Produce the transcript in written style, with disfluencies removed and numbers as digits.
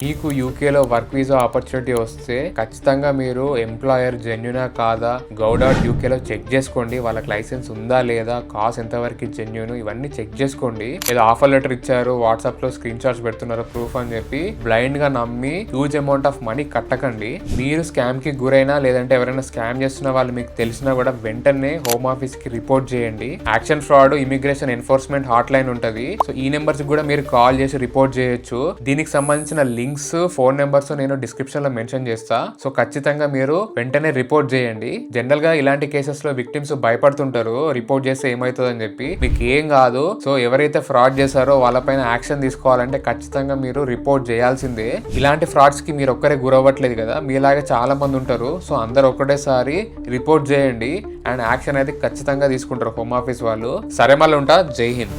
మీకు యూకేలో work visa opportunity వస్తే ఖచ్చితంగా మీరు ఎంప్లాయర్ జెన్యునా కాదా go.uk లో చెక్ చేసుకోండి. వాళ్ళకి లైసెన్స్ ఉందా లేదా, కాస్ట్ ఎంతవరకు జెన్యున్, ఇవన్నీ చెక్ చేసుకోండి. ఏదో ఆఫర్ లెటర్ ఇచ్చారు, వాట్సాప్ లో స్క్రీన్ షాట్స్ పెడుతున్నారు ప్రూఫ్ అని చెప్పి బ్లైండ్ గా నమ్మి హ్యూజ్ అమౌంట్ ఆఫ్ మనీ కట్టకండి. మీరు స్కామ్ కి గురైనా లేదంటే ఎవరైనా స్కామ్ చేస్తున్న వాళ్ళు మీకు తెలిసినా కూడా వెంటనే హోమ్ ఆఫీస్ కి రిపోర్ట్ చేయండి. Action fraud immigration enforcement hot line ఉంటది. సో ఈ నెంబర్స్ కూడా మీరు కాల్ చేసి రిపోర్ట్ చేయొచ్చు. దీనికి సంబంధించిన లింక్స్, ఫోన్ నెంబర్స్ నేను డిస్క్రిప్షన్ లో మెన్షన్ చేస్తా. సో ఖచ్చితంగా మీరు వెంటనే రిపోర్ట్ చేయండి. జనరల్ గా ఇలాంటి కేసెస్ లో విక్టిమ్స్ భయపడుతుంటారు, రిపోర్ట్ చేస్తే ఏమవుతుందని చెప్పి. మీకు ఏం కాదు. సో ఎవరైతే ఫ్రాడ్ చేశారో వాళ్ళపైన యాక్షన్ తీసుకోవాలంటే ఖచ్చితంగా మీరు రిపోర్ట్ చేయాల్సిందే. ఇలాంటి ఫ్రాడ్స్ కి మీరు ఒక్కరే గురవ్వట్లేదు కదా, మీలాగే చాలా మంది ఉంటారు. సో అందరు ఒకటేసారి రిపోర్ట్ చేయండి అండ్ యాక్షన్ అయితే ఖచ్చితంగా తీసుకుంటారు హోమ్ ఆఫీస్ వాళ్ళు. సరే మళ్ళీ ఉంటా. జై హింద్.